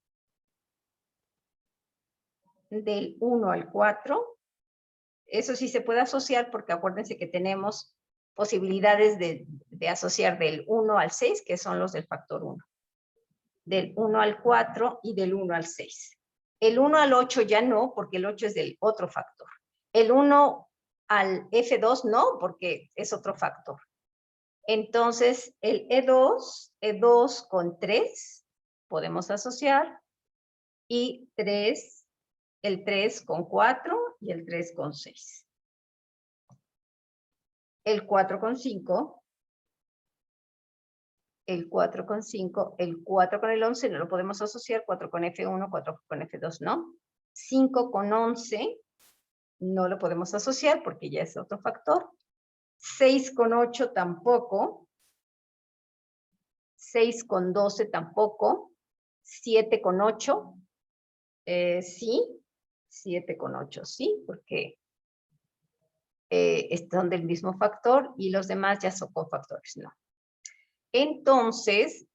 del 1 al 4. Eso sí se puede asociar porque acuérdense que tenemos posibilidades de asociar del 1 al 6, que son los del factor 1. Del 1 al 4 y del 1 al 6. El 1 al 8 ya no, porque el 8 es del otro factor. El 1 al F2 no, porque es otro factor. Entonces, el E2 con 3 podemos asociar, y el 3 con 4 y el 3 con 6. El 4 con 5, el 4 con 5, el 4 con el 11 no lo podemos asociar, 4 con F1, 4 con F2 no. 5 con 11 no lo podemos asociar porque ya es otro factor. 6 con 8 tampoco. 6 con 12 tampoco. 7 con 8 Sí, 7,8, sí, porque son del mismo factor y los demás ya son cofactores, no. Entonces,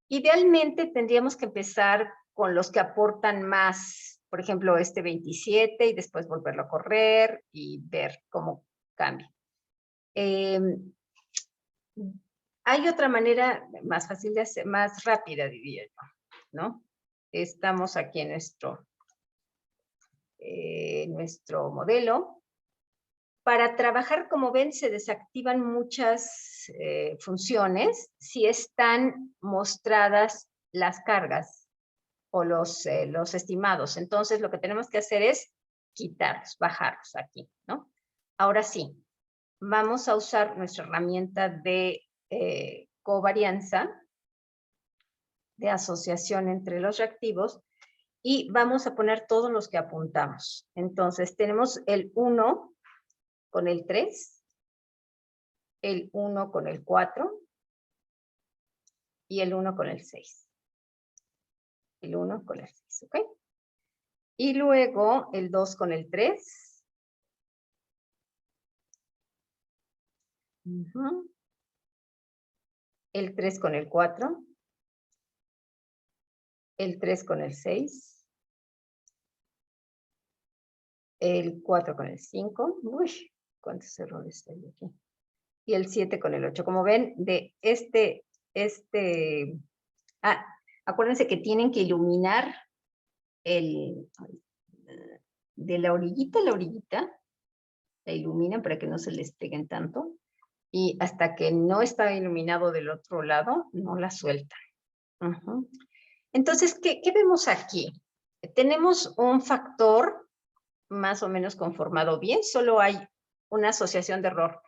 idealmente tendríamos que empezar con los que aportan más, por ejemplo, este 27 y después volverlo a correr y ver cómo cambia. Hay otra manera más fácil de hacer, más rápida, diría yo, ¿no? Estamos aquí en nuestro modelo. Para trabajar, como ven, se desactivan muchas funciones si están mostradas las cargas o los estimados. Entonces, lo que tenemos que hacer es quitarlos, bajarlos aquí, ¿no? Ahora sí, vamos a usar nuestra herramienta de covarianza, de asociación entre los reactivos, y vamos a poner todos los que apuntamos. Entonces, tenemos el 1 con el 3, el 1 con el 4 y el 1 con el 6. El 1 con el 6, ¿ok? Y luego el 2 con el 3. El 3 con el 4. El 3 con el 6. El 4 con el 5. Uy, cuántos errores hay aquí. Y el 7 con el 8. Como ven, de acuérdense que tienen que iluminar de la orillita a la orillita, la iluminan para que no se les peguen tanto, y hasta que no está iluminado del otro lado, no la sueltan. Entonces, ¿qué vemos aquí? Tenemos un factor más o menos conformado bien, solo hay una asociación de error.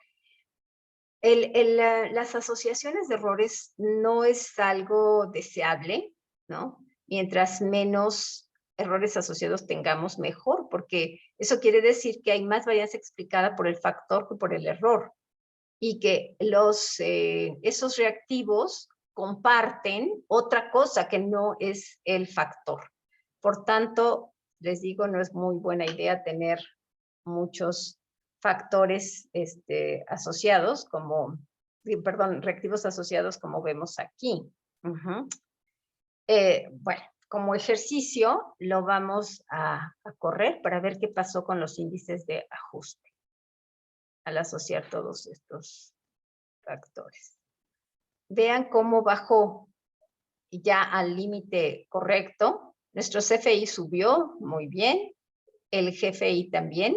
Las asociaciones de errores no es algo deseable, ¿no? Mientras menos errores asociados tengamos, mejor, porque eso quiere decir que hay más varianza explicada por el factor que por el error, y que esos reactivos comparten otra cosa que no es el factor. Por tanto, les digo, no es muy buena idea tener muchos factores asociados, reactivos asociados como vemos aquí. Bueno, como ejercicio lo vamos a correr para ver qué pasó con los índices de ajuste al asociar todos estos factores. Vean cómo bajó ya al límite correcto. Nuestro CFI subió muy bien, el GFI también,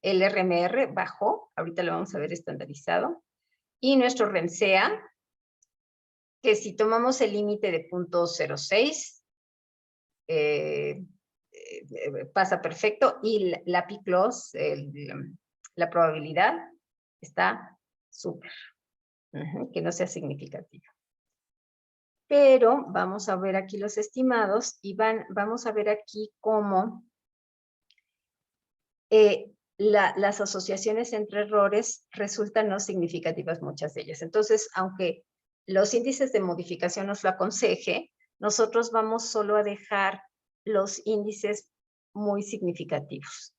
el RMR bajó, ahorita lo vamos a ver estandarizado, y nuestro REMSEA, que si tomamos el límite de 0.06, pasa perfecto, y la P-Close, la probabilidad, está súper, que no sea significativa. Pero vamos a ver aquí los estimados y vamos a ver aquí cómo las asociaciones entre errores resultan no significativas, muchas de ellas. Entonces, aunque los índices de modificación nos lo aconseje, nosotros vamos solo a dejar los índices muy significativos.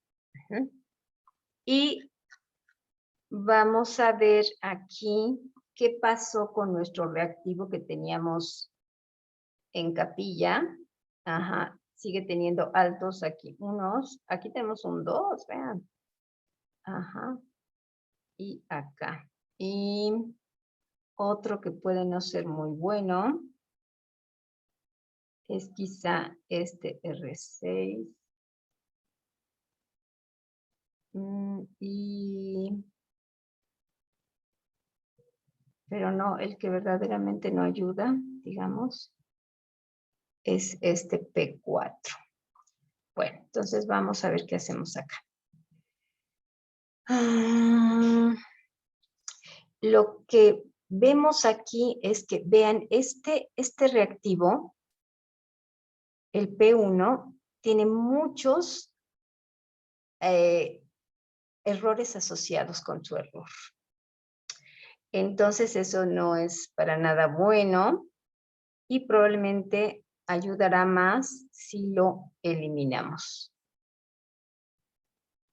Y vamos a ver aquí qué pasó con nuestro reactivo que teníamos en capilla. Sigue teniendo altos aquí, aquí tenemos un 2, vean. Y acá. Y otro que puede no ser muy bueno es quizá este R6. Pero no, el que verdaderamente no ayuda, digamos, es este P4. Bueno, entonces vamos a ver qué hacemos acá. Lo que vemos aquí es que, vean, este reactivo, el P1, tiene muchos errores asociados con su error. Entonces eso no es para nada bueno y probablemente ayudará más si lo eliminamos.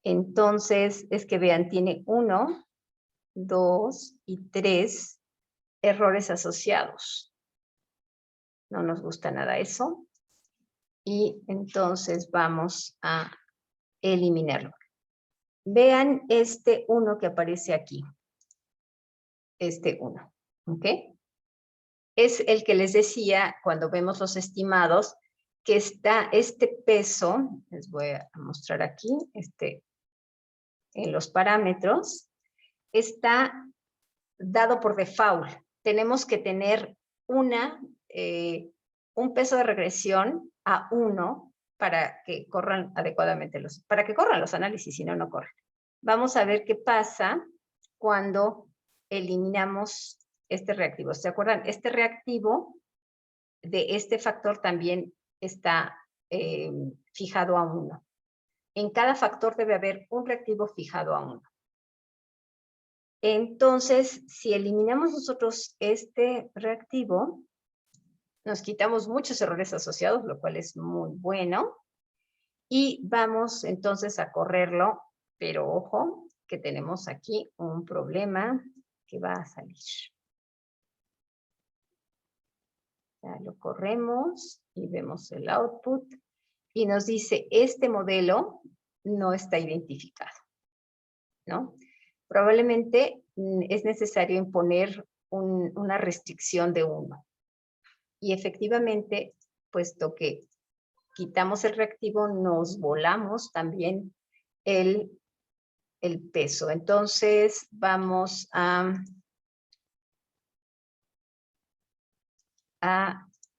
Entonces, es que vean, tiene 1, 2 y 3 errores asociados. No nos gusta nada eso. Y entonces vamos a eliminarlo. Vean este 1 que aparece aquí. Este 1, ¿ok? Es el que les decía cuando vemos los estimados, que está este peso, les voy a mostrar aquí, en los parámetros, está dado por default. Tenemos que tener un peso de regresión a 1 para que corran adecuadamente para que corran los análisis, si no, no corren. Vamos a ver qué pasa cuando eliminamos este reactivo. ¿Se acuerdan? Este reactivo de este factor también está fijado a 1. En cada factor debe haber un reactivo fijado a 1. Entonces, si eliminamos nosotros este reactivo, nos quitamos muchos errores asociados, lo cual es muy bueno. Y vamos entonces a correrlo, pero ojo, que tenemos aquí un problema que va a salir. Ya lo corremos y vemos el output. Y nos dice, este modelo no está identificado, ¿no? Probablemente es necesario imponer una restricción de 1. Y efectivamente, puesto que quitamos el reactivo, nos volamos también el peso. Entonces, vamos a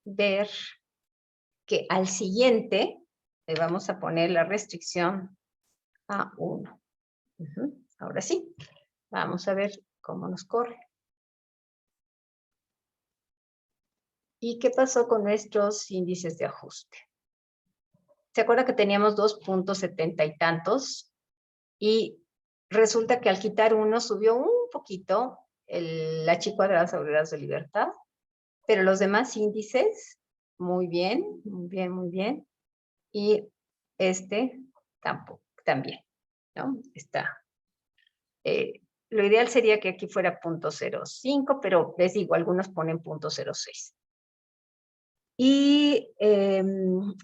ver que al siguiente le vamos a poner la restricción a 1. Ahora sí, vamos a ver cómo nos corre. ¿Y qué pasó con nuestros índices de ajuste? ¿Se acuerda que teníamos 2.70 y tantos? Y resulta que al quitar 1 subió un poquito la chi cuadrada sobre grados de libertad, pero los demás índices, muy bien, muy bien, muy bien. Y tampoco, también, ¿no? Está. Lo ideal sería que aquí fuera 0.05, pero les digo, algunos ponen 0.06. Y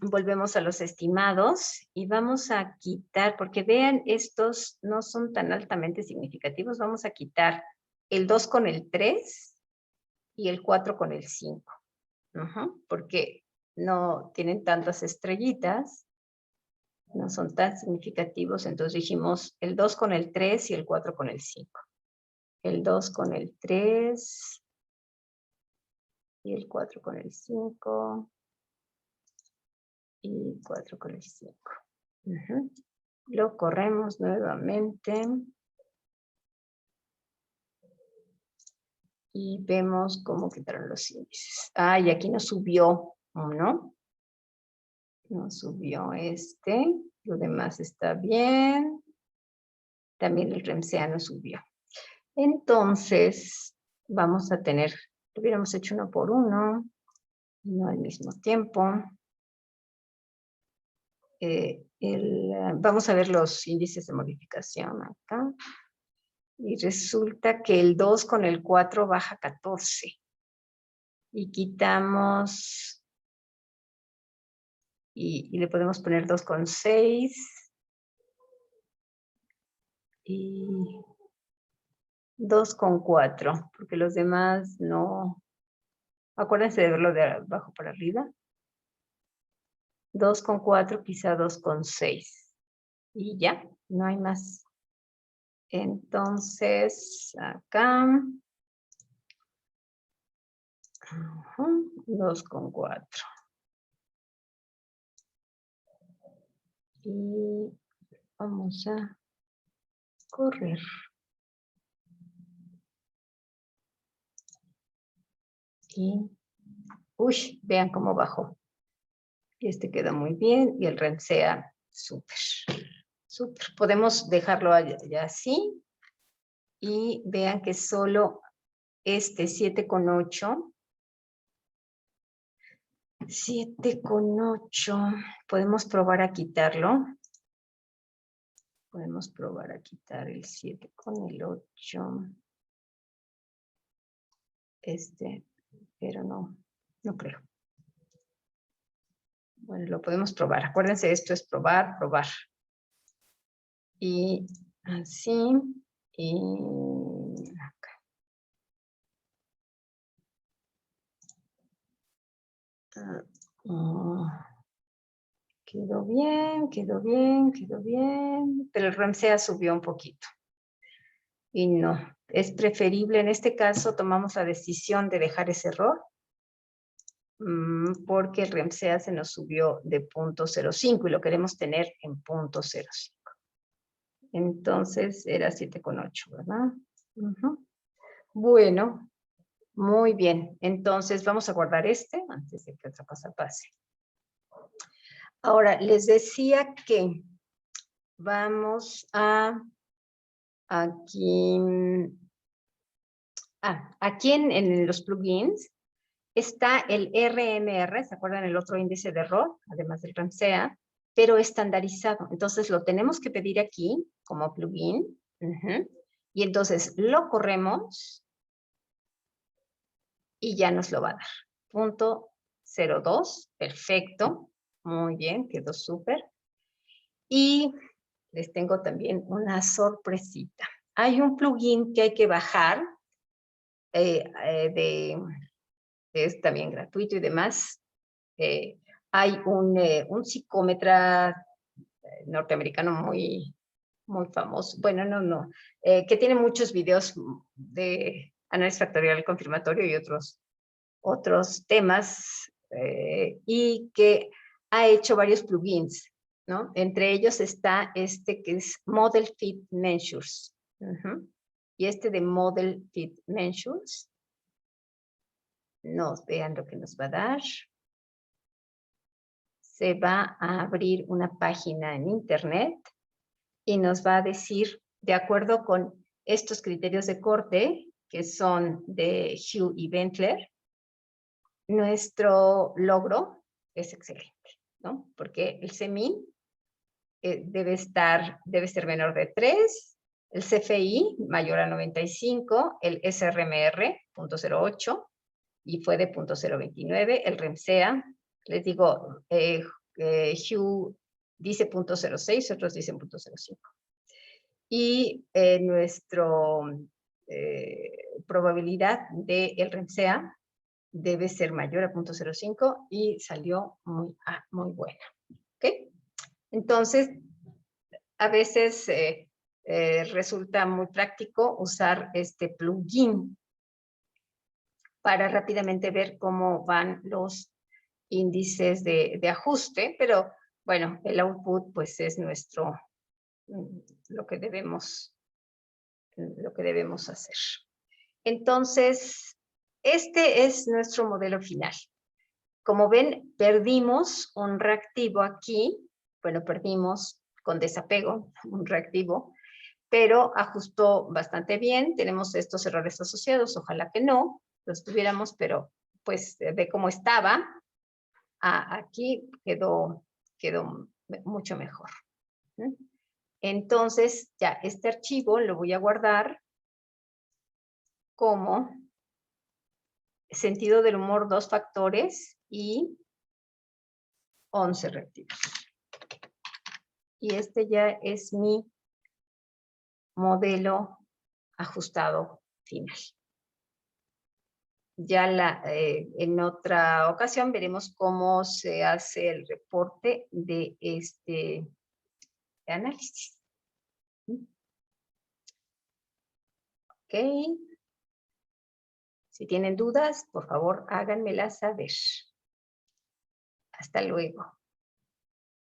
volvemos a los estimados y vamos a quitar, porque vean, estos no son tan altamente significativos, vamos a quitar el 2 con el 3 y el 4 con el 5, porque no tienen tantas estrellitas, no son tan significativos, entonces dijimos el 2 con el 3 y el 4 con el 5. El 2 con el 3 y el 4 con el 5. Y 4 con el 5. Lo corremos nuevamente. Y vemos cómo quitaron los índices. Ah, y aquí nos subió, ¿no? Nos subió Lo demás está bien. También el REMSEA nos subió. Entonces, vamos a tener, lo hubiéramos hecho 1 por 1, no al mismo tiempo. Vamos a ver los índices de modificación acá. Y resulta que el 2 con el 4 baja 14. Y quitamos, y le podemos poner 2 con 6. Y 2 con 4, porque los demás no. Acuérdense de verlo de abajo para arriba. 2 con 4, quizá 2 con 6. Y ya, no hay más. Entonces, acá. 2 con 4. Y vamos a correr. Y, uy, vean cómo bajó. Y queda muy bien y el REMSEA súper, súper. Podemos dejarlo ya así y vean que solo 7,8 7,8. Podemos probar a quitarlo. Podemos probar a quitar el 7 con el 8. Pero no creo. Bueno, lo podemos probar. Acuérdense, esto es probar, probar. Y así. Y acá. Quedó bien, quedó bien, quedó bien. Pero el REMSEA subió un poquito. Y no, es preferible, en este caso tomamos la decisión de dejar ese error porque el REMSEA se nos subió de 0.05 y lo queremos tener en 0.05. Entonces era 7,8, ¿verdad? Bueno, muy bien. Entonces vamos a guardar antes de que otra cosa pase. Ahora, les decía que vamos a aquí en los plugins está el RMR, ¿se acuerdan el otro índice de error? Además del REMSEA, pero estandarizado. Entonces lo tenemos que pedir aquí como plugin. Y entonces lo corremos y ya nos lo va a dar. 0.02, perfecto. Muy bien, quedó súper. Y les tengo también una sorpresita. Hay un plugin que hay que bajar, es también gratuito y demás. Hay un psicómetra norteamericano muy famoso. Bueno, que tiene muchos videos de análisis factorial confirmatorio y otros temas, y que ha hecho varios plugins, ¿no? Entre ellos está que es Model Fit Measures. Y de Model Fit Measures, vean lo que nos va a dar. Se va a abrir una página en internet y nos va a decir, de acuerdo con estos criterios de corte, que son de Hugh y Bentler, nuestro logro es excelente, ¿no? Porque el CMIN debe ser menor de 3, el CFI mayor a 95, el SRMR 0.08 y fue de 0.029, el REMSEA, les digo, Hugh dice 0.06, otros dicen 0.05. Y nuestra probabilidad del REMSEA debe ser mayor a 0.05 y salió muy buena. ¿Ok? Entonces, a veces resulta muy práctico usar este plugin para rápidamente ver cómo van los índices de ajuste, pero bueno, el output pues es lo que debemos hacer. Entonces, este es nuestro modelo final. Como ven, perdimos un reactivo aquí, bueno, perdimos con desapego un reactivo, pero ajustó bastante bien. Tenemos estos errores asociados, ojalá que no los tuviéramos, pero pues de cómo estaba, aquí quedó mucho mejor. Entonces, ya este archivo lo voy a guardar como sentido del humor 2 factores y 11 reactivos. Y ya es mi modelo ajustado final. Ya en otra ocasión veremos cómo se hace el reporte de este análisis. Ok. Si tienen dudas, por favor, háganmelas saber. Hasta luego.